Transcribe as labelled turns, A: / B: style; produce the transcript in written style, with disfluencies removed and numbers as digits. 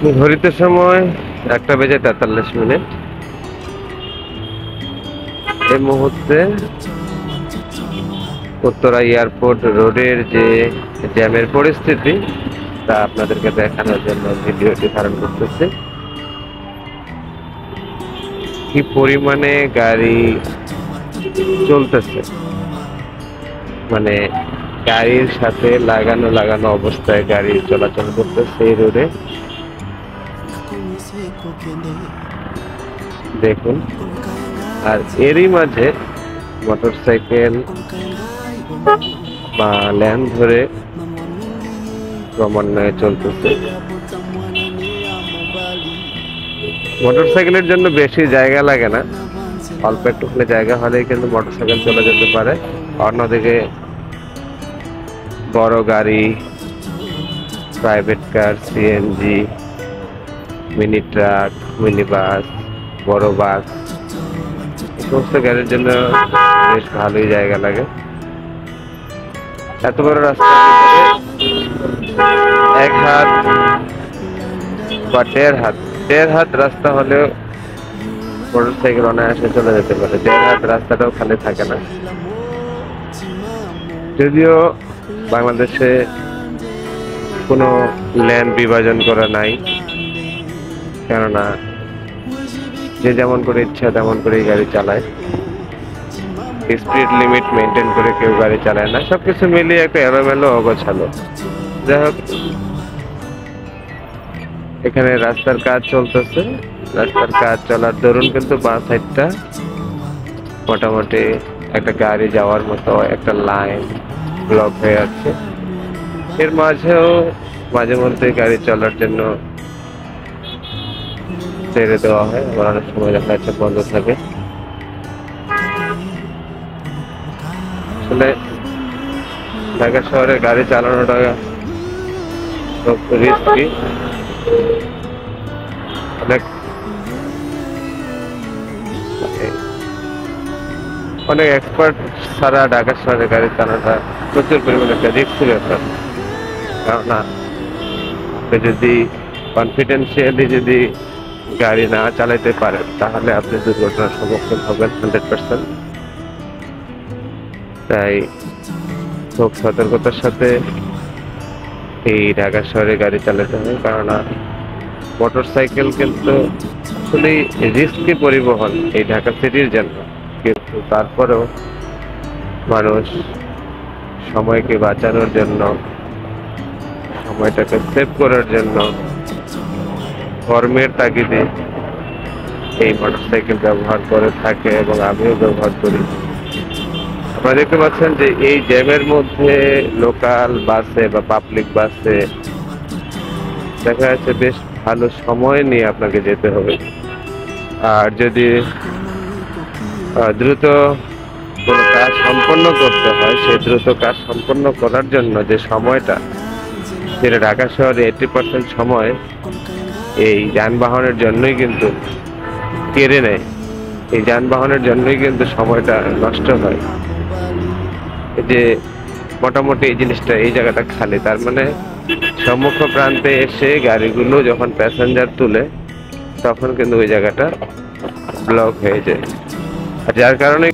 A: ঘড়িতে সময় 1:43। এই মুহূর্তে উত্তরা এয়ারপোর্ট রোডের যে জ্যামের পরিস্থিতি তা আপনাদেরকে দেখানোর জন্য ভিডিওটি ধারণ করতেছি। কি পরিমাণে গাড়ি চলতেছে, মানে গাড়ির সাথে লাগানো অবস্থায় গাড়ি চলাচল করতেছে এই রোডে। দেখুন, আর এরই মাঝে মোটরসাইকেল বা ল্যান ধরে ক্রমান্বয়ে চলতেছে। মোটরসাইকেলের জন্য বেশি জায়গা লাগে না, অল্প একটুখানি জায়গা হলেই কিন্তু মোটরসাইকেল চলে যেতে পারে। অন্যদিকে বড় গাড়ি, private car, CNG, mini truck, mini bus, বড় বাস, এই সমস্ত গাড়ির জন্য বেশ ভালোই জায়গা লাগে। এত বড় রাস্তা এক হাত বা দেড় হাত রাস্তা হলেও মোটরসাইকেল অনায়াসে চলে যেতে পারে। দেড় হাত রাস্তাটাও খালি থাকে না। যদিও বাংলাদেশে কোনো লেন বিভাজন করা নাই, কেননা যে যেমন করে ইচ্ছা তেমন করেই গাড়ি চালায়। স্পিড লিমিট মেনটেন করে কেউ গাড়ি চালায় না। সবকিছু মিলিয়ে একটা এলোমেলো অগোছালো। যাই হোক, এখানে রাস্তার কাজ চলতেছে। রাস্তার কাজ চলার দরুন কিন্তু বাঁ সাইডটা মোটামুটি একটা গাড়ি যাওয়ার মতো একটা লাইন ব্লক হয়ে আছে। এর মাঝেও মাঝে মধ্যে গাড়ি চলার জন্য ছেড়ে দেওয়া হয়, আবার অনেক সময় দেখা যাচ্ছে বন্ধ থাকে। আসলে ঢাকা শহরে গাড়ি চালানোটা খুব রিস্কি। অনেক এক্সপার্ট ছাড়া ঢাকা শহরে গাড়ি চালানোটা প্রচুর পরিমাণে একটা রিস্কি ব্যাপার। কেননা আপনি যদি কনফিডেন্সিয়ালি যদি গাড়ি না চালাইতে পারেন তাহলে আপনি দুর্ঘটনার সম্মুখীন হবেন 100%। তাই খুব সতর্কতার সাথে এই ঢাকা শহরে গাড়ি চালাতে হয়, কেননা মোটরসাইকেল কিন্তু আসলে রিস্কি পরিবহন এই ঢাকা সিটির জন্য। কিন্তু তারপরেও মানুষ সময়কে বাঁচানোর জন্য, সময়টাকে সেভ করার জন্য কর্মের তাগিদে এই মোটরসাইকেল ব্যবহার করে থাকে এবং আমিও ব্যবহার করি। আপনারা দেখতে পাচ্ছেন যে এই জ্যামের মধ্যে লোকাল বাসে বা পাবলিক বাসে দেখা যাচ্ছে বেশ ভালো সময় নিয়ে আপনাকে যেতে হবে। আর যদি দ্রুত কোনো কাজ সম্পন্ন করতে হয়, সেই দ্রুত কাজ সম্পন্ন করার জন্য যে সময়টা, যেটা ঢাকা শহরে 80% সময় এই যানবাহনের জন্যই কিন্তু কেড়ে নেয়। এই যানবাহনের জন্যই কিন্তু সময়টা নষ্ট হয়। যে মোটামুটি এই জিনিসটা, এই জায়গাটা খালি, তার মানে সম্মুখ প্রান্তে এসে গাড়িগুলো যখন প্যাসেঞ্জার তুলে তখন কিন্তু ওই জায়গাটা ব্লক হয়ে যায়। আর যার কারণে